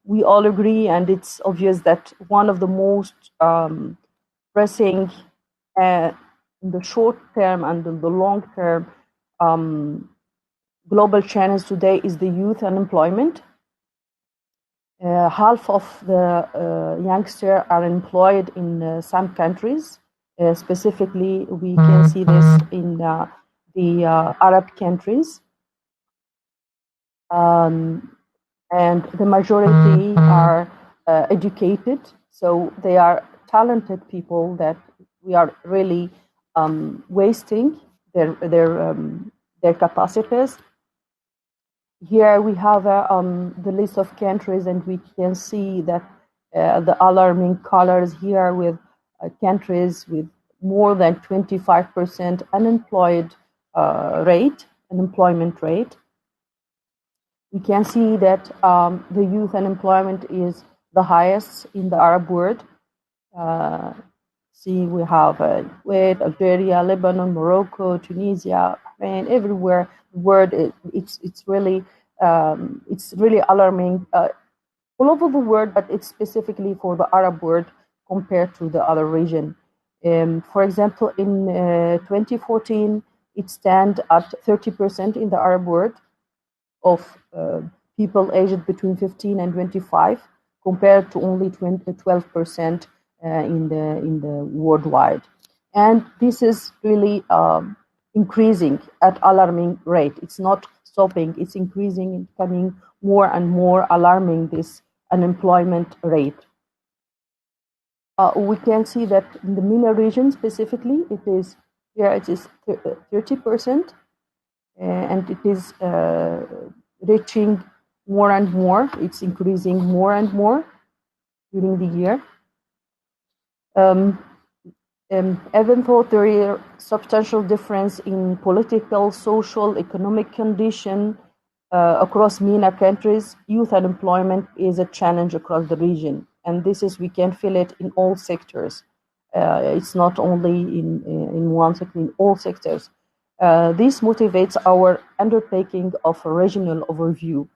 We all agree, and it's obvious that one of the most pressing in the short term and in the long term global challenge today is the youth unemployment. Half of the youngsters are employed in some countries. Specifically, we can see this in the Arab countries. And the majority are educated, so they are talented people that we are really wasting their capacities. Here we have the list of countries, and we can see that the alarming colors here with countries with more than 25% unemployment rate. We can see that the youth unemployment is the highest in the Arab world. See, we have Kuwait, Algeria, Lebanon, Morocco, Tunisia, Bahrain, everywhere. The world, it's really alarming all over the world, but it's specifically for the Arab world compared to the other region. For example, in 2014, it stands at 30% in the Arab world of people aged between 15 and 25, compared to only 12% in the worldwide. And this is really increasing at alarming rate. It's not stopping, it's increasing and becoming more and more alarming, this unemployment rate. We can see that in the Mina region specifically, it is 30%, and it is reaching more and more. It's increasing more and more during the year. Even though there is substantial difference in political, social, economic condition across MENA countries, youth unemployment is a challenge across the region, and we can feel it in all sectors. It's not only in one sector, in all sectors. This motivates our undertaking of a regional overview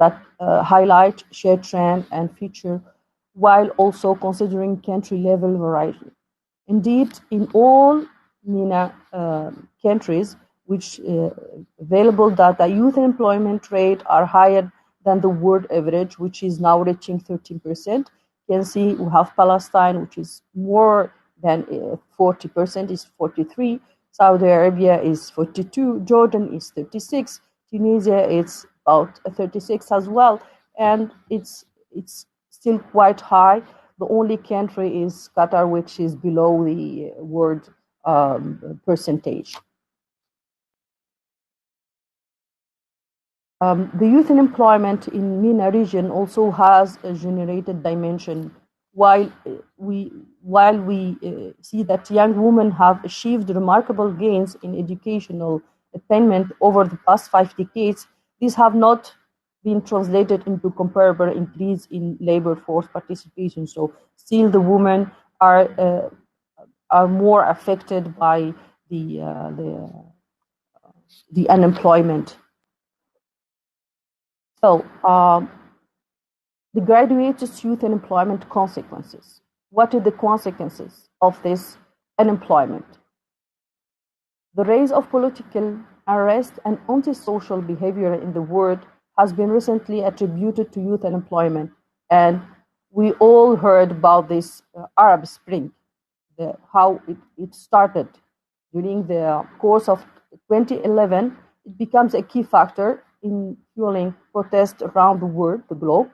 that highlight shared trend and feature, while also considering country-level variety. Indeed, in all MENA countries, which available data, youth employment rate are higher than the world average, which is now reaching 13%. You can see we have Palestine, which is more than 40%, is 43%. Saudi Arabia is 42%, Jordan is 36%, Tunisia is about 36% as well, and it's still quite high. The only country is Qatar, which is below the world percentage. The youth unemployment in MENA region also has a generated dimension. While we see that young women have achieved remarkable gains in educational attainment over the past 5 decades, these have not been translated into comparable increase in labor force participation. So still the women are more affected by the unemployment. So the graduated youth unemployment consequences. What are the consequences of this unemployment? The rise of political unrest and antisocial behavior in the world has been recently attributed to youth unemployment. And we all heard about this Arab Spring, how it started. During the course of 2011, it becomes a key factor in fueling protests around the world, the globe.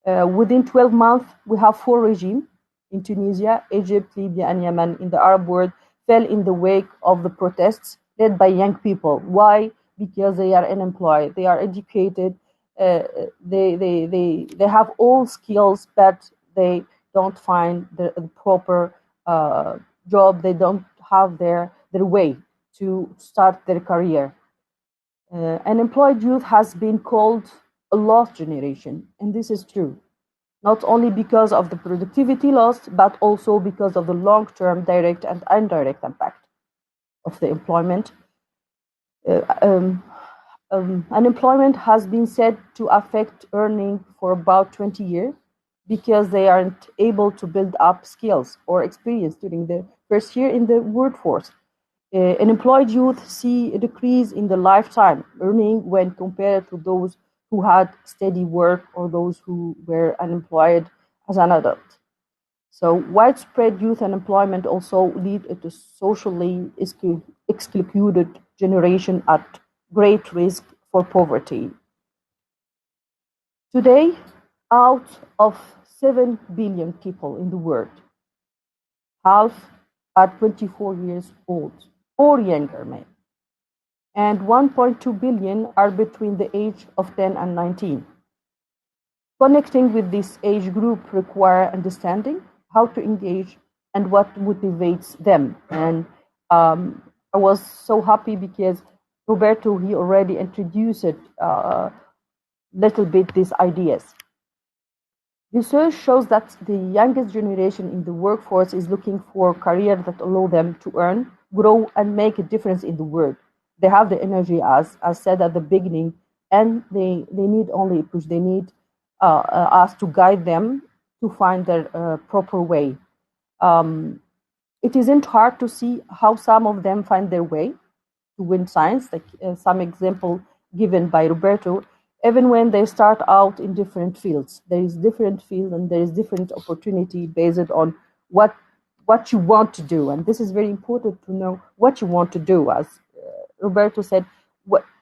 Within 12 months, we have 4 regimes in Tunisia, Egypt, Libya, and Yemen in the Arab world fell in the wake of the protests led by young people. Why? Because they are unemployed, they are educated, they have all skills, but they don't find the proper job. They don't have their way to start their career. Unemployed youth has been called a lost generation, and this is true, not only because of the productivity lost, but also because of the long-term direct and indirect impact of the employment. Unemployment has been said to affect earning for about 20 years because they aren't able to build up skills or experience during the first year in the workforce. Unemployed youth see a decrease in the lifetime earning when compared to those who had steady work or those who were unemployed as an adult. So widespread youth unemployment also lead to socially excluded generation at great risk for poverty. Today, out of 7 billion people in the world, half are 24 years old or younger men, and 1.2 billion are between the age of 10 and 19. Connecting with this age group require understanding how to engage and what motivates them. And I was so happy because Roberto, he already introduced it little bit these ideas. Research shows that the youngest generation in the workforce is looking for careers that allow them to earn, grow, and make a difference in the world. They have the energy, as said at the beginning, and they need only a push. They need us to guide them to find their proper way. It isn't hard to see how some of them find their way to win science, like some example given by Roberto, even when they start out in different fields. There is different field and there is different opportunity based on what you want to do. And this is very important to know what you want to do. As Roberto said,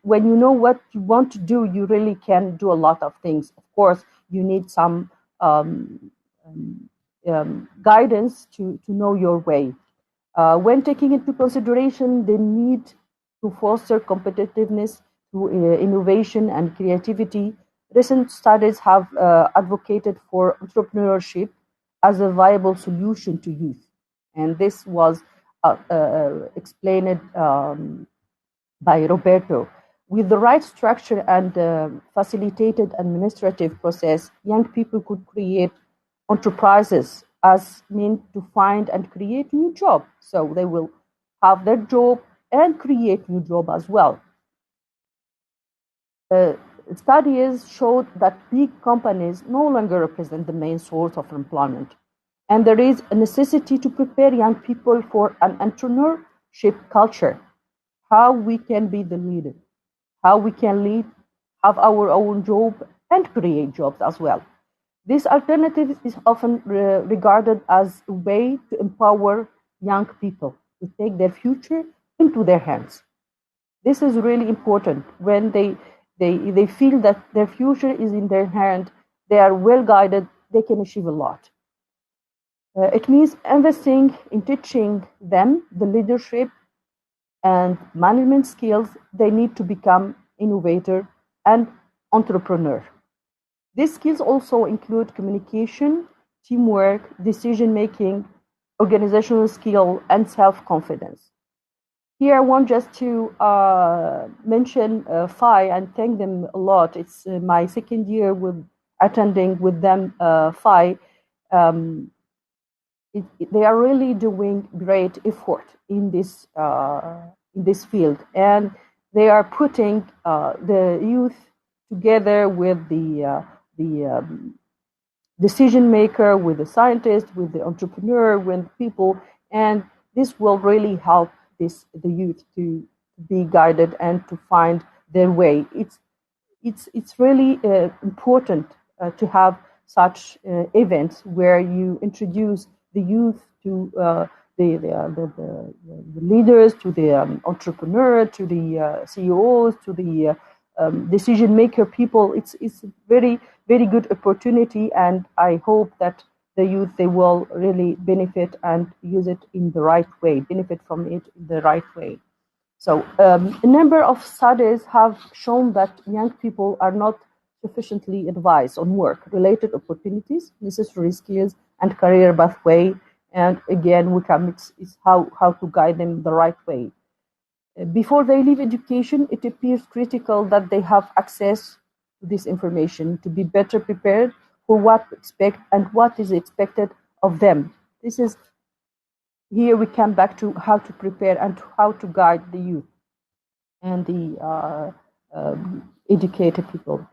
when you know what you want to do, you really can do a lot of things. Of course, you need some guidance to know your way. When taking into consideration the need to foster competitiveness through innovation and creativity, recent studies have advocated for entrepreneurship as a viable solution to youth. And this was explained by Roberto. With the right structure and facilitated administrative process, young people could create enterprises as means to find and create new jobs. So they will have their job and create new job as well. Studies showed that big companies no longer represent the main source of employment. And there is a necessity to prepare young people for an entrepreneurship culture, how we can be the leader, how we can lead, have our own job, and create jobs as well. This alternative is often regarded as a way to empower young people to take their future into their hands. This is really important. When they feel that their future is in their hand, they are well guided, they can achieve a lot. It means investing in teaching them the leadership and management skills they need to become innovator and entrepreneur. These skills also include communication, teamwork, decision-making, organizational skill, and self-confidence. Here I want just to mention PHI and thank them a lot. It's my second year with attending with them PHI. They are really doing great effort in this field, and they are putting the youth together with the decision maker, with the scientist, with the entrepreneur, with people, and this will really help the youth to be guided and to find their way. It's really important to have such events where you introduce the youth to the leaders, to the entrepreneur, to the CEOs, to the decision maker people. It's a very, very good opportunity, and I hope that the youth, they will really benefit and use it in the right way, benefit from it in the right way. So a number of studies have shown that young people are not sufficiently advised on work-related opportunities, necessary skills, and career pathway. And again, it's how to guide them the right way. Before they leave education, it appears critical that they have access to this information to be better prepared for what to expect and what is expected of them. Here we come back to how to prepare and how to guide the youth and the educated people.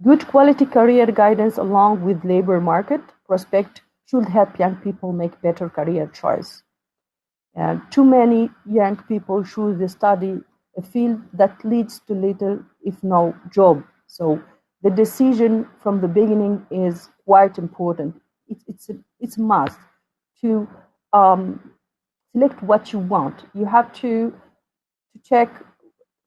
Good quality career guidance along with labor market prospect should help young people make better career choice. Too many young people choose to study a field that leads to little, if no, job. So the decision from the beginning is quite important. It's a must to select what you want. You have to check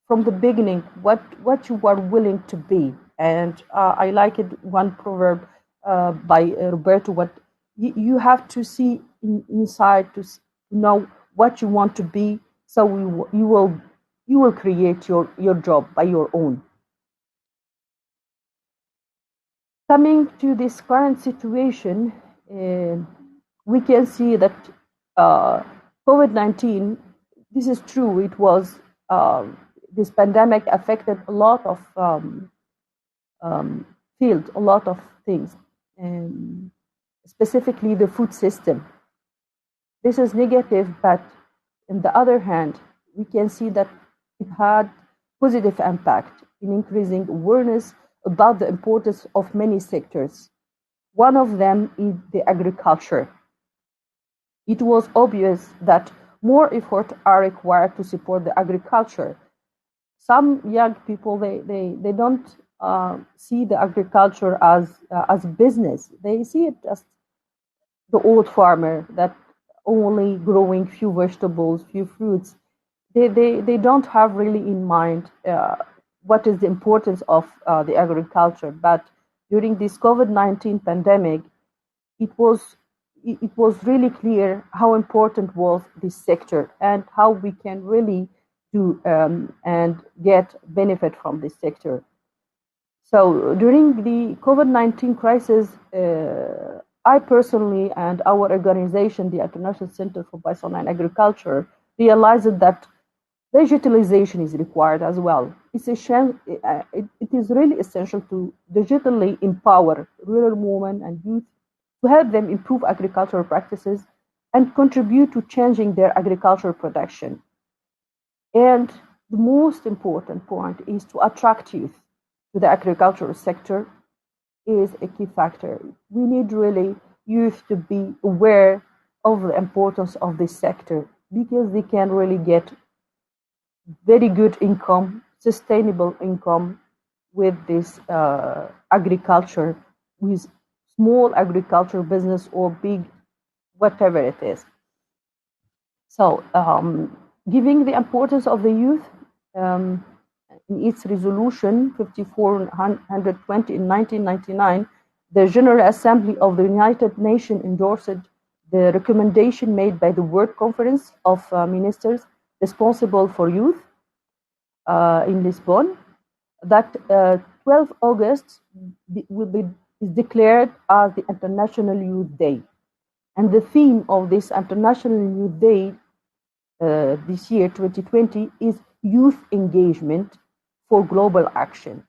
from the beginning what you are willing to be. And I like it one proverb by Roberto. What you have to see inside to know what you want to be, so you will create your job by your own. Coming to this current situation, we can see that COVID-19. This is true. It was this pandemic affected a lot of fields, a lot of things, and specifically the food system. This is negative, but on the other hand, we can see that it had positive impact in increasing awareness about the importance of many sectors. One of them is the agriculture. It was obvious that more effort are required to support the agriculture. Some young people they don't see the agriculture as business. They see it as the old farmer that only growing few vegetables, few fruits. They don't have really in mind what is the importance of the agriculture. But during this COVID-19 pandemic, it was really clear how important was this sector and how we can really do and get benefit from this sector. So during the COVID-19 crisis, I personally and our organization, the International Center for Biosaline Agriculture, realized that digitalization is required as well. It is really essential to digitally empower rural women and youth to help them improve agricultural practices and contribute to changing their agricultural production. And the most important point is to attract youth to the agricultural sector is a key factor. We need really youth to be aware of the importance of this sector because they can really get very good income, sustainable income with this agriculture, with small agriculture business or big, whatever it is. So, giving the importance of the youth, in its resolution 5420 in 1999, the General Assembly of the United Nations endorsed the recommendation made by the World Conference of Ministers responsible for youth in Lisbon, that 12 August is declared as the International Youth Day. And the theme of this International Youth Day this year, 2020, is youth engagement for global action.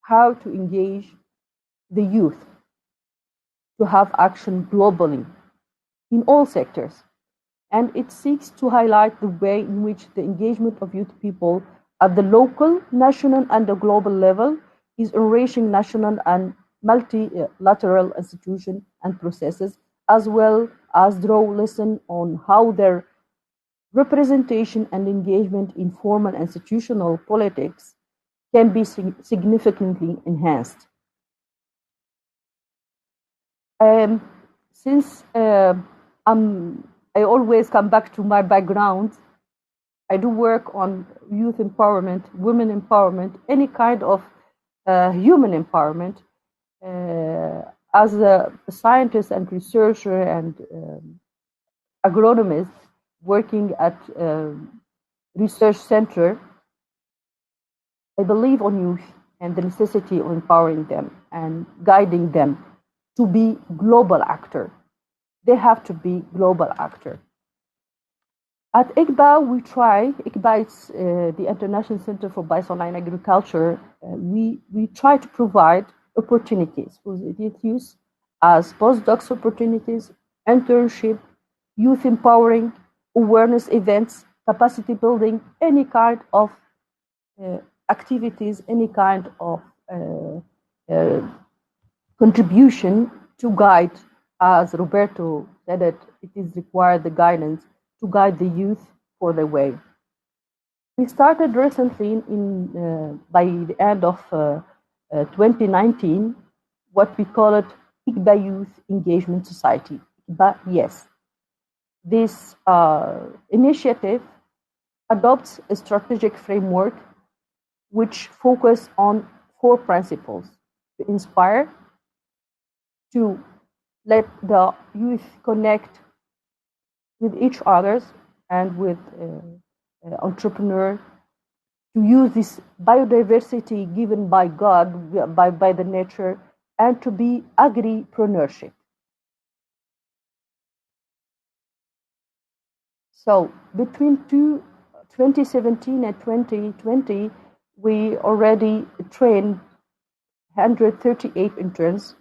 How to engage the youth to have action globally in all sectors. And it seeks to highlight the way in which the engagement of youth people at the local, national, and the global level is enriching national and multilateral institutions and processes, as well as draw lesson on how their representation and engagement in formal institutional politics can be significantly enhanced. Since I always come back to my background, I do work on youth empowerment, women empowerment, any kind of human empowerment. As a scientist and researcher and agronomist working at a research center, I believe on youth and the necessity of empowering them and guiding them to be global actor. They have to be global actor. At ICBA, we try, ICBA is the International Center for Biosaline Agriculture, we try to provide opportunities for the youth as postdocs opportunities, internship, youth empowering, awareness events, capacity building, any kind of activities, any kind of contribution to guide, as Roberto said it is required the guidance to guide the youth for the way. We started recently by the end of 2019 what we call it ICBA Youth Engagement Society. ICBA, yes. This initiative adopts a strategic framework which focus on 4 principles: to inspire, to let the youth connect with each others and with entrepreneurs, to use this biodiversity given by God, by the nature, and to be agripreneurship. So between 2017 and 2020, we already trained 138 interns.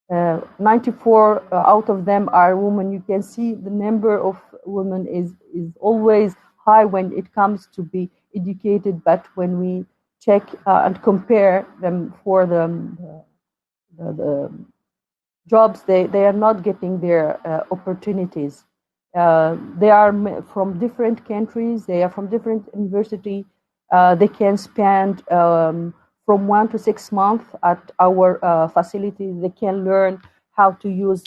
94 out of them are women. You can see the number of women is always high when it comes to be educated, but when we check and compare them for the jobs, they are not getting their opportunities. They are from different countries, they are from different universities. They can spend from 1 to 6 months at our facilities. They can learn how to use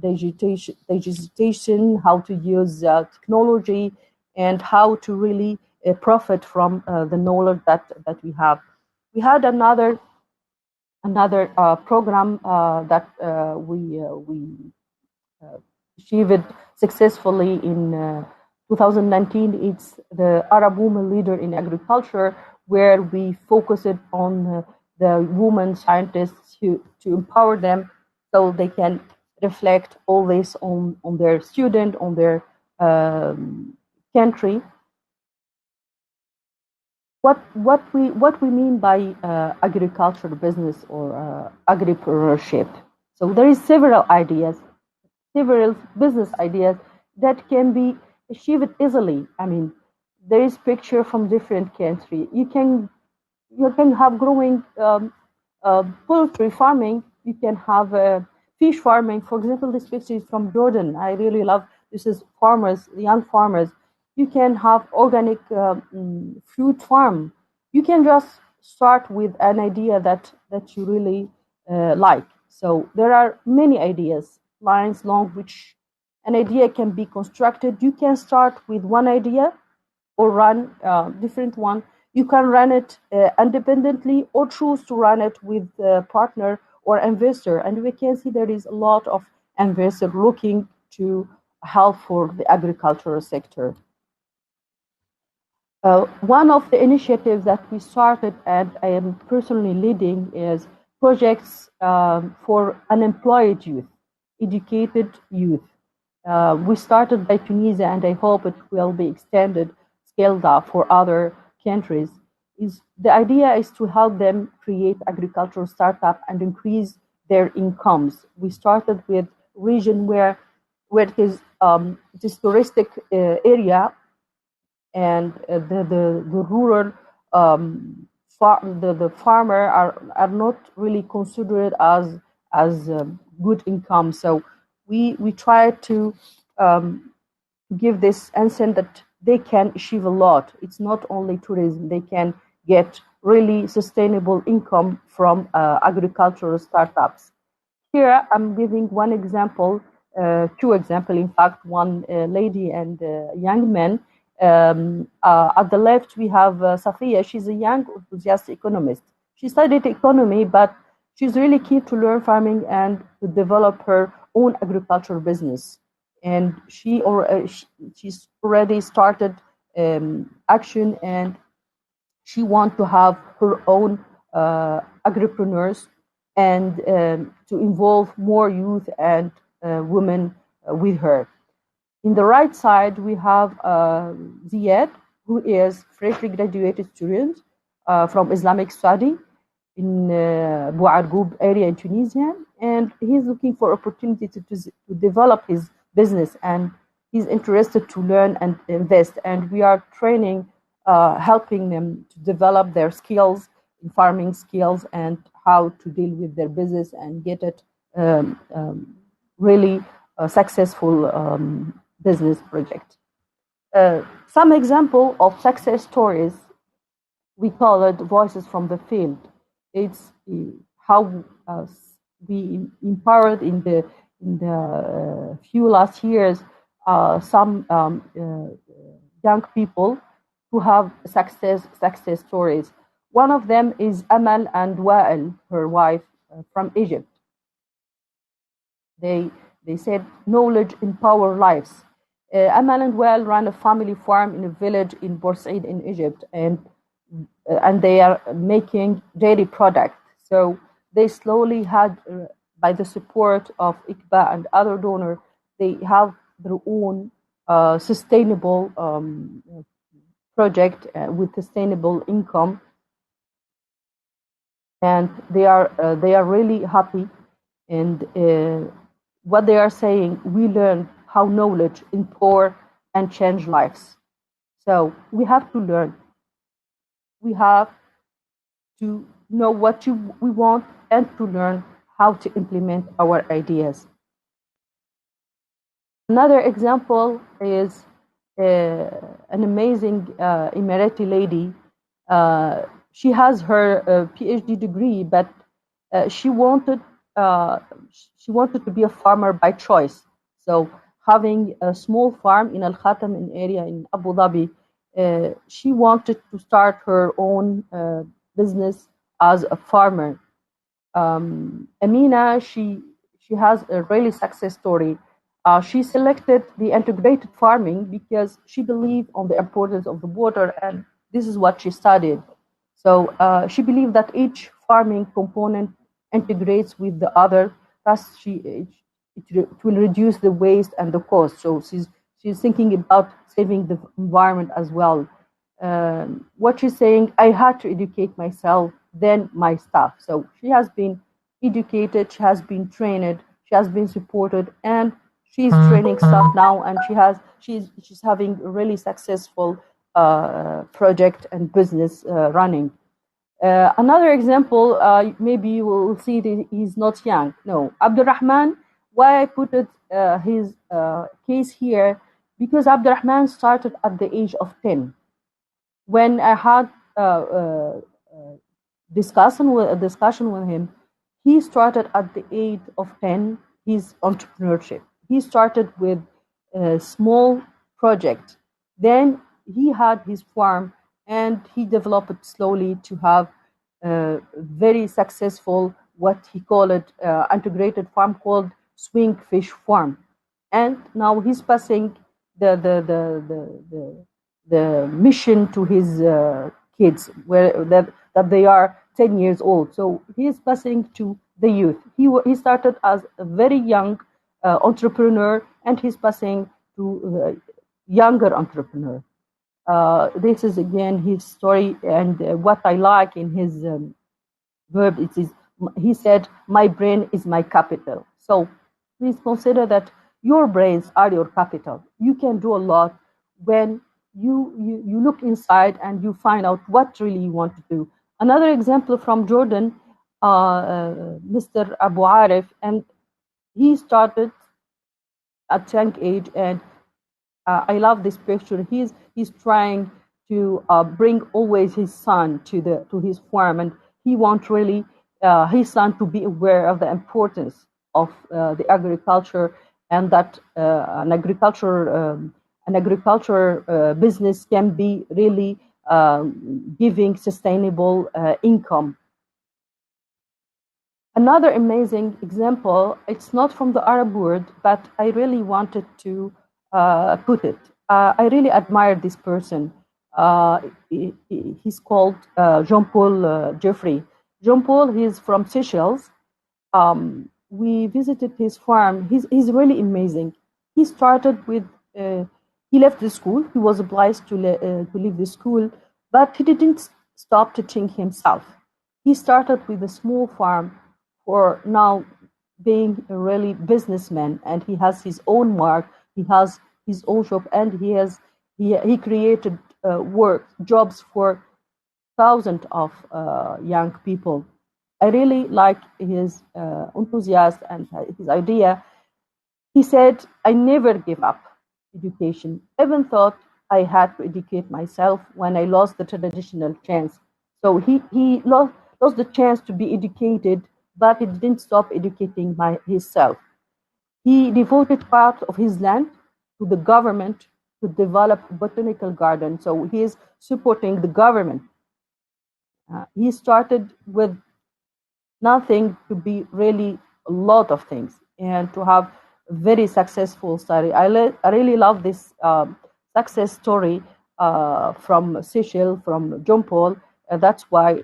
digitization, how to use technology, and how to really profit from the knowledge that we have. We had another program that we achieved successfully in 2019. It's the Arab Women Leader in Agriculture, where we focused on the women scientists to empower them so they can reflect all this on their student, on their country. What we mean by agricultural business or agripreneurship. So there is several business ideas that can be achieved easily. I mean, there is picture from different countries. You can have growing poultry farming. You can have fish farming. For example, this picture is from Jordan. I really love this. Is farmers, young farmers. You can have organic fruit farm. You can just start with an idea that you really like. So there are many ideas, lines long, which an idea can be constructed. You can start with one idea or run different one. You can run it independently or choose to run it with a partner or investor. And we can see there is a lot of investors looking to help for the agricultural sector. One of the initiatives that we started and I am personally leading is projects for unemployed youth, educated youth. We started by Tunisia, and I hope it will be extended, scaled up for other countries. The idea is to help them create agricultural startup and increase their incomes. We started with region where it is this touristic area, and the rural the farmer are not really considered as good income. So we try to give this incentive that they can achieve a lot. It's not only tourism; they can get really sustainable income from agricultural startups. Here I'm giving one example, 2 examples, in fact, one lady and young man. At the left, we have Safia. She's a young enthusiastic economist. She studied economy, but she's really keen to learn farming and to develop her own agricultural business. And she's already started action, and she wants to have her own agripreneurs and to involve more youth and women with her. In the right side, we have Ziad, who is freshly graduated student from Islamic study in Bouargoub area in Tunisia, and he's looking for opportunity to develop his business, and he's interested to learn and invest. And we are training helping them to develop their skills, farming skills, and how to deal with their business and get it really a successful business project. Some example of success stories, we call it voices from the field. It's how we empowered in the few last years some young people who have success stories. One of them is Amal and Wael, her wife, from Egypt. They said knowledge empower lives. Amal and Wael ran a family farm in a village in Boursaid in Egypt, and they are making dairy product. So they slowly had, by the support of ICBA and other donors, they have their own sustainable project with sustainable income, and they are really happy. And what they are saying, we learn how knowledge empower and change lives. So we have to learn. We have to know what we want and to learn how to implement our ideas. Another example is an amazing Emirati lady. She has her PhD degree, but she wanted to be a farmer by choice. So having a small farm in Al Khatam, an area in Abu Dhabi, she wanted to start her own business as a farmer. Amina, she has a really success story. She selected the integrated farming because she believed on the importance of the water, and this is what she studied. So she believed that each farming component integrates with the other, thus it will reduce the waste and the cost. So she's thinking about saving the environment as well. What she's saying, I had to educate myself, then my staff. So she has been educated, she has been trained, she has been supported, and she's training staff now, and she's having a really successful project and business running. Another example, maybe you will see that he's not young. No, Abdurrahman. Why I put his case here? Because Abdurrahman started at the age of 10. When I had discussion with him, he started at the age of 10 his entrepreneurship. He started with a small project. Then he had his farm, and he developed it slowly to have a very successful, what he called it, integrated farm called Swing Fish Farm. And now he's passing the mission to his kids, that they are 10 years old. So he is passing to the youth. He started as a very young entrepreneur, and he's passing to the younger entrepreneur. This is again his story, and what I like in his verb is he said, "My brain is my capital." So please consider that your brains are your capital. You can do a lot when you look inside and you find out what really you want to do. Another example from Jordan, Mr. Abu Arif, and he started at young age, and I love this picture. He's trying to bring always his son to his farm, and he wants really his son to be aware of the importance of the agriculture, and that an agriculture business can be really giving sustainable income. Another amazing example, it's not from the Arab world, but I really wanted to put it. I really admire this person. He's called Jean-Paul Geoffrey. Jean-Paul, he's from Seychelles. We visited his farm. He's really amazing. He started with, he left the school. He was obliged to leave the school, but he didn't stop teaching himself. He started with a small farm for now being a really businessman, and he has his own mark. He has his own shop, and he created jobs for thousands of young people. I really like his enthusiasm and his idea. He said, I never give up education, even thought I had to educate myself when I lost the traditional chance. So he lost the chance to be educated, but he didn't stop educating himself. He devoted part of his land to the government to develop botanical garden. So he is supporting the government. He started with nothing to be really a lot of things and to have a very successful study. I really love this success story from Seychelles, from John Paul. That's why,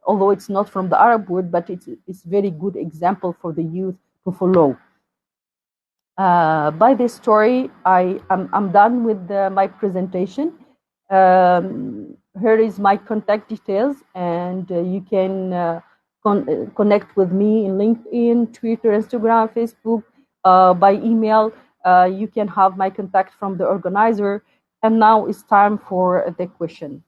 although it's not from the Arab world, but it's very good example for the youth to follow. By this story, I'm done with my presentation. Here is my contact details, and you can connect with me in LinkedIn, Twitter, Instagram, Facebook, by email. You can have my contact from the organizer. And now it's time for the question.